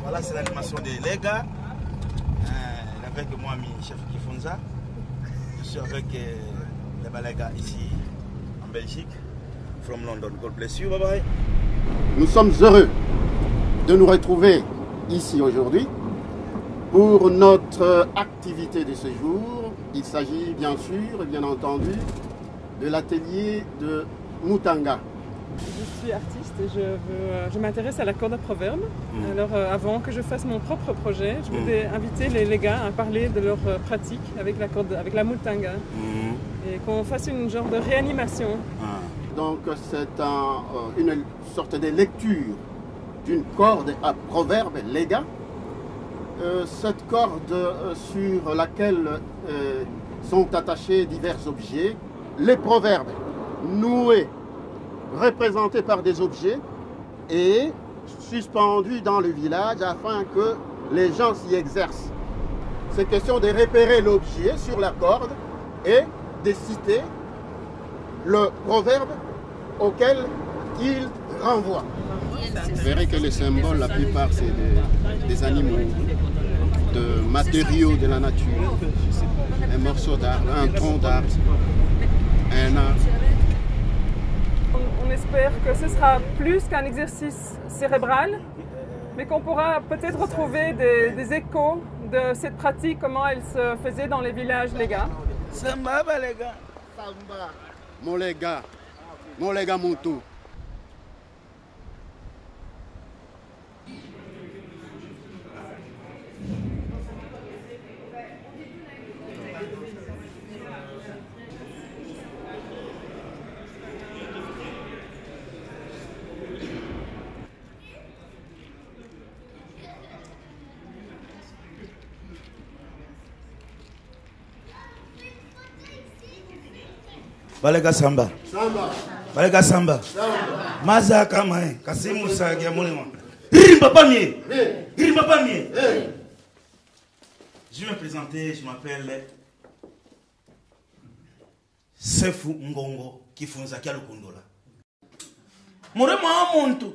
Voilà, c'est l'animation des Lega. Avec moi, chef Kifunza. Je suis avec les Balega ici en Belgique, from London. God bless you, bye bye. Nous sommes heureux de nous retrouver ici aujourd'hui pour notre activité de ce jour. Il s'agit bien sûr, bien entendu, de l'atelier de Mutanga. Je suis artiste et je m'intéresse à la corde à proverbes. Alors avant que je fasse mon propre projet, je voulais inviter les gars à parler de leur pratique avec la corde, avec la Mutanga. Et qu'on fasse une genre de réanimation. Donc c'est une sorte de lecture d'une corde à proverbes, les gars. Cette corde sur laquelle sont attachés divers objets, les proverbes noués, représentés par des objets et suspendus dans le village afin que les gens s'y exercent. C'est question de repérer l'objet sur la corde et de citer le proverbe auquel il renvoie. Vous verrez que les symboles, la plupart, c'est des animaux, de matériaux de la nature, un morceau d'arbre, un tronc d'arbre, un arbre. On espère que ce sera plus qu'un exercice cérébral, mais qu'on pourra peut-être retrouver des échos de cette pratique, comment elle se faisait dans les villages, les gars. Samba, les gars. Samba, mon les gars, mon tout. Balega Samba. Samba. Balega Samba. Samba. Maza Kamae. Kasimu Sagia Moulema. Rimba Pamier. Rimba Pamier. Je vais me présenter, je m'appelle Sefu Ngongo Kifunza Kialukundola. Murema Muntu.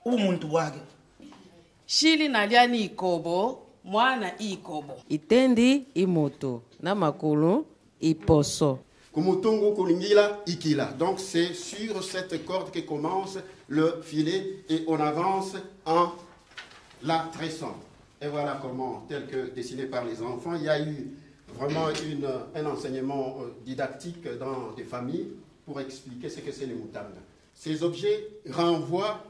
Umuntu wage. Shili naliani ikobo, mwana ikobo. Itendi imoto, na makulu iposo. Kumutungu kulingila ikila. Donc c'est sur cette corde que commence le filet et on avance en la tressant. Et voilà comment, tel que dessiné par les enfants, il y a eu vraiment un enseignement didactique dans des familles pour expliquer ce que c'est le Mutanga. Ces objets renvoient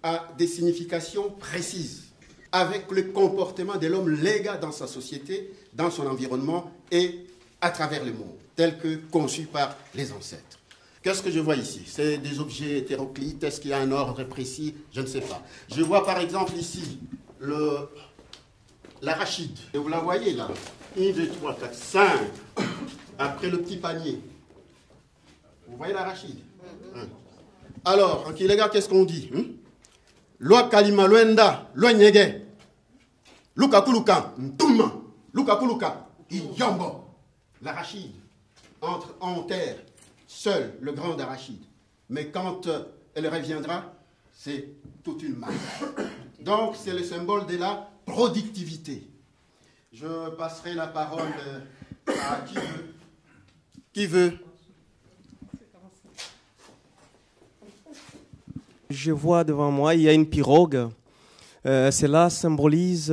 à des significations précises avec le comportement de l'homme légal dans sa société, dans son environnement et à travers le monde, tel que conçu par les ancêtres. Qu'est-ce que je vois ici? C'est des objets hétéroclites. Est-ce qu'il y a un ordre précis? Je ne sais pas. Je vois par exemple ici l'arachide. Et vous la voyez là. 1, 2, 3, 4, 5. Après le petit panier. Vous voyez l'arachide? Alors, ok les gars, qu'est-ce qu'on dit? Loi kalima luenda, loi nyege. Luka kuluka, ntuma. Luka kuluka, iyombo. L'arachide entre en terre, seul le grand arachide. Mais quand elle reviendra, c'est toute une masse. Donc c'est le symbole de la productivité. Je passerai la parole à qui veut. Qui veut? Je vois devant moi, il y a une pirogue. Cela symbolise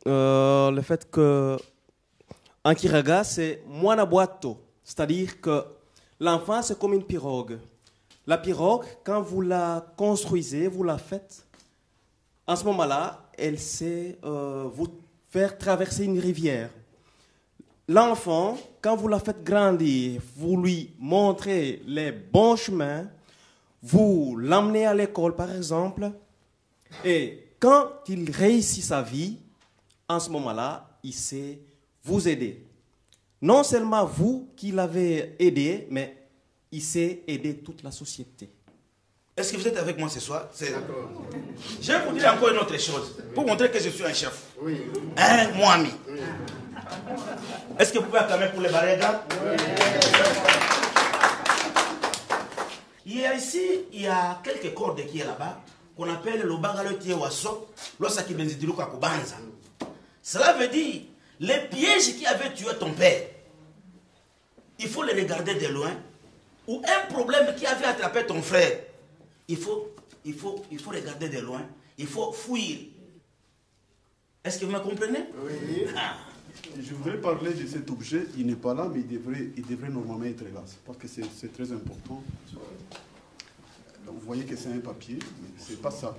le fait que en Kiraga, c'est Mwanabuato, c'est-à-dire que l'enfant, c'est comme une pirogue. La pirogue, quand vous la construisez, vous la faites, en ce moment-là, elle sait vous faire traverser une rivière. L'enfant, quand vous la faites grandir, vous lui montrez les bons chemins, vous l'emmenez à l'école, par exemple, et quand il réussit sa vie, en ce moment-là, il sait vous aider. Non seulement vous qui l'avez aidé, mais il sait aider toute la société. Est-ce que vous êtes avec moi ce soir? D'accord. Je vais vous dire encore une autre chose, pour montrer que je suis un chef. Oui. Un Mwami. Oui. Est-ce que vous pouvez acclamer pour les Balega? Oui. Il y a ici, il y a quelques cordes qui est là-bas, qu'on appelle le Bangalotie Wasso, l'Osaki Benzidiluka Kubanza. Cela veut dire, les pièges qui avaient tué ton père, il faut les regarder de loin, ou un problème qui avait attrapé ton frère, il faut regarder de loin, il faut fuir. Est-ce que vous me comprenez? Oui. Ah. Je voudrais parler de cet objet, il n'est pas là, mais il devrait normalement être là, parce que c'est très important. Donc, vous voyez que c'est un papier, mais ce n'est pas ça.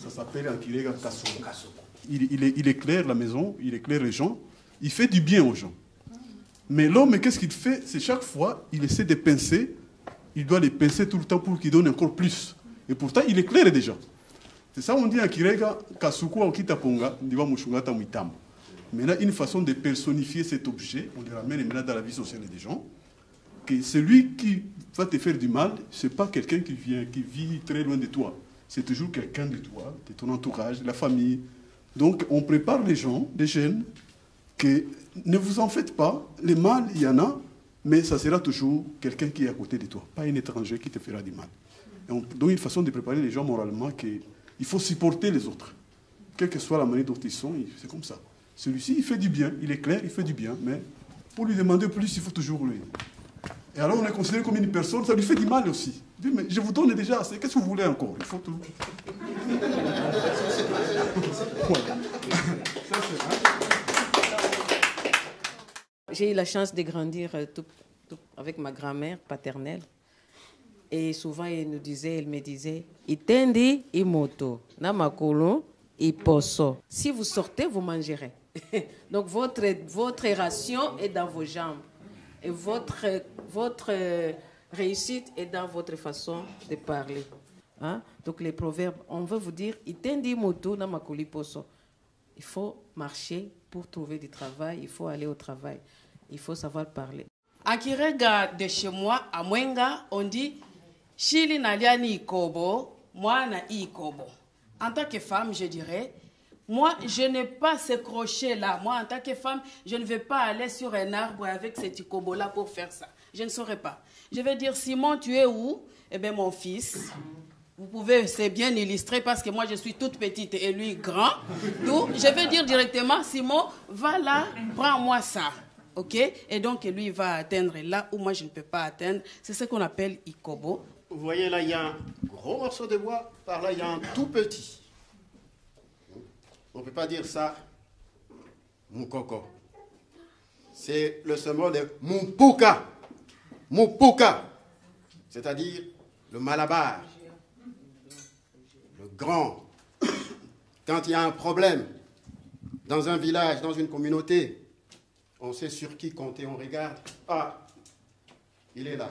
Ça s'appelle un Kirega Kasoko. Il éclaire la maison, il éclaire les gens, il fait du bien aux gens. Mais l'homme, qu'est-ce qu'il fait? C'est chaque fois, il essaie de pincer, il doit les pincer tout le temps pour qu'il donne encore plus. Et pourtant, il éclaire des gens. C'est ça on dit en Kirega Kasuku en Kitaponga, Ndiwa Mushungata Muitamba. Maintenant, une façon de personnifier cet objet, on le ramène maintenant dans la vie sociale des gens, que celui qui va te faire du mal, ce n'est pas quelqu'un qui vit très loin de toi. C'est toujours quelqu'un de toi, de ton entourage, de la famille. Donc, on prépare les gens, les jeunes, que ne vous en faites pas, le mal, il y en a, mais ça sera toujours quelqu'un qui est à côté de toi, pas un étranger qui te fera du mal. Et donc, une façon de préparer les gens moralement, qu'il faut supporter les autres. Quelle que soit la manière dont ils sont, c'est comme ça. Celui-ci, il fait du bien, il est clair, il fait du bien, mais pour lui demander plus, il faut toujours lui. Et alors, on est considéré comme une personne, ça lui fait du mal aussi. Il dit, mais je vous donne déjà assez, qu'est-ce que vous voulez encore? Il faut tout. Voilà. J'ai eu la chance de grandir avec ma grand-mère paternelle. Et souvent, elle me disait, Itendi imoto, namakolo iposo. Si vous sortez, vous mangerez. Donc, votre ration est dans vos jambes. Et votre réussite est dans votre façon de parler. Hein? Donc, les proverbes, on veut vous dire, Itendi imoto, namakolo iposo. Il faut marcher pour trouver du travail, il faut aller au travail. Il faut savoir parler. En Kirega de chez moi, à Mwenga, on dit Chili naliani ikobo, moi na ikobo. En tant que femme, je dirais, moi, je n'ai pas ce crochet-là. Moi, en tant que femme, je ne vais pas aller sur un arbre avec cet ikobo-là pour faire ça. Je ne saurais pas. Je vais dire, Simon, tu es où? Eh bien, mon fils. Vous pouvez, c'est bien illustré parce que moi, je suis toute petite et lui grand. Donc, je vais dire directement, Simon, va là, prends-moi ça. OK? Et donc, lui, il va atteindre là où moi, je ne peux pas atteindre. C'est ce qu'on appelle ikobo. Vous voyez, là, il y a un gros morceau de bois. Par là, il y a un tout petit. On ne peut pas dire ça, Mukoko. C'est le symbole de Mumpuka. Mumpuka. C'est-à-dire le malabar. Le grand. Quand il y a un problème dans un village, dans une communauté, on sait sur qui compter, on regarde. Ah, il est là.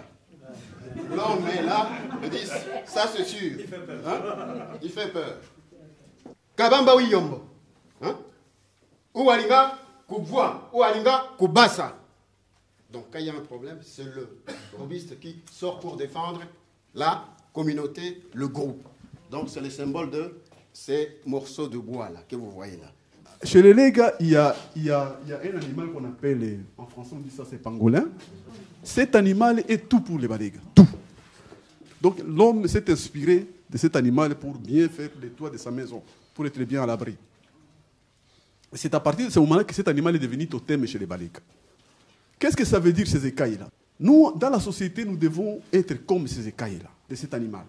L'homme est là, on dit, ça c'est sûr. Il fait peur. Hein? Il fait peur. Kabamba Wiyombo. Hein? Ou Alinga Kubwa, ou Alinga Kubasa. Donc quand il y a un problème, c'est le robiste qui sort pour défendre la communauté, le groupe. Donc c'est le symbole de ces morceaux de bois là que vous voyez là. Chez les Lega, il y a un animal qu'on appelle, en français on dit ça, c'est pangolin. Cet animal est tout pour les Balega, tout. Donc l'homme s'est inspiré de cet animal pour bien faire les toits de sa maison, pour être bien à l'abri. C'est à partir de ce moment-là que cet animal est devenu totem chez les Balega. Qu'est-ce que ça veut dire ces écailles-là? Nous, dans la société, nous devons être comme ces écailles-là, de cet animal.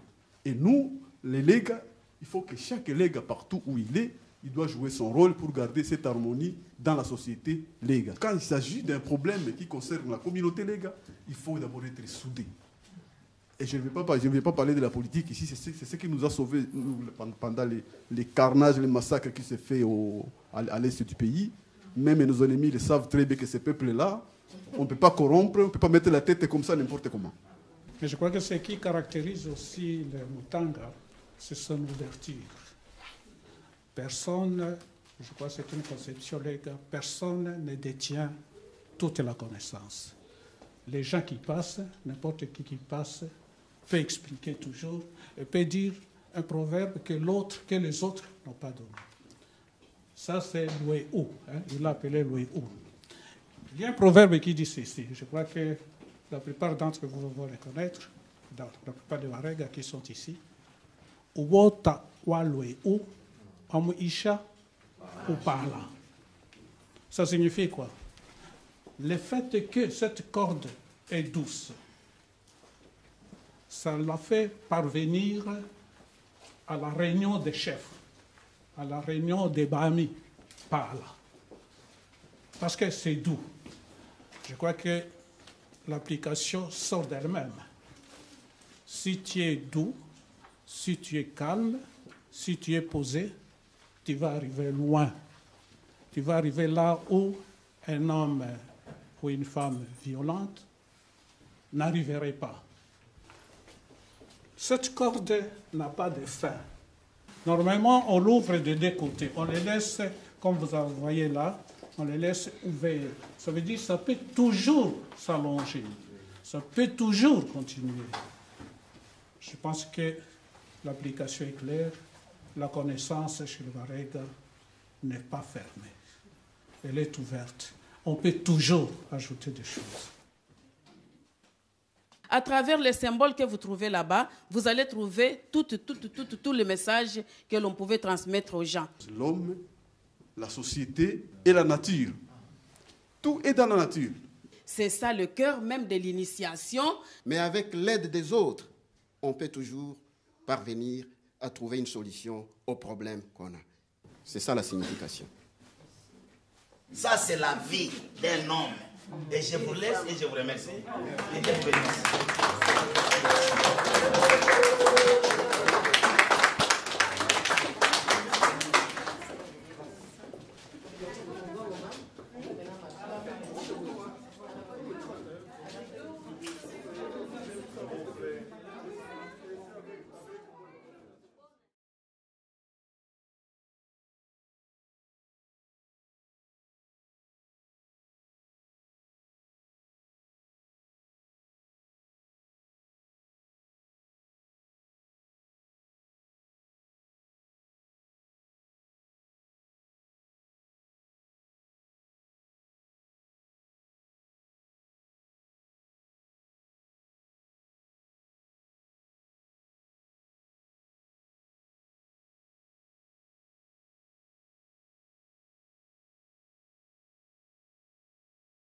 Et nous, les Lega, il faut que chaque Lega, partout où il est, il doit jouer son rôle pour garder cette harmonie dans la société Lega. Quand il s'agit d'un problème qui concerne la communauté Lega, il faut d'abord être soudé. Et je ne vais pas parler de la politique ici, c'est ce qui nous a sauvés pendant les carnages, les massacres qui se font à l'est du pays. Même nos ennemis le savent très bien que ces peuples-là, on ne peut pas corrompre, on ne peut pas mettre la tête comme ça n'importe comment. Mais je crois que ce qui caractérise aussi le Mutanga, c'est son ouverture. Personne, je crois que c'est une conception légale, personne ne détient toute la connaissance. Les gens qui passent, n'importe qui passe, peut expliquer toujours et peut dire un proverbe que les autres n'ont pas donné. Ça, c'est Loué Ou. Il l'a appelé Loué Ou. Il y a un proverbe qui dit ceci. Je crois que la plupart d'entre vous vont le connaître, dans la plupart des Waregas qui sont ici. Uwota wa Loué Ou, amu isha ou parla. Ça signifie quoi? Le fait que cette corde est douce, ça l'a fait parvenir à la réunion des chefs, à la réunion des Bahami, par là. Parce que c'est doux. Je crois que l'application sort d'elle-même. Si tu es doux, si tu es calme, si tu es posé, tu vas arriver loin. Tu vas arriver là où un homme ou une femme violente n'arriverait pas. Cette corde n'a pas de fin. Normalement, on l'ouvre de deux côtés. On les laisse, comme vous voyez là, on les laisse ouverts. Ça veut dire que ça peut toujours s'allonger. Ça peut toujours continuer. Je pense que l'application est claire. La connaissance chez le Warega n'est pas fermée. Elle est ouverte. On peut toujours ajouter des choses. À travers les symboles que vous trouvez là-bas, vous allez trouver tous les messages que l'on pouvait transmettre aux gens. L'homme, la société et la nature. Tout est dans la nature. C'est ça le cœur même de l'initiation. Mais avec l'aide des autres, on peut toujours parvenir à trouver une solution aux problèmes qu'on a. C'est ça la signification. Ça, c'est la vie d'un homme. Et je vous laisse et je vous remercie. Et Dieu vous bénisse.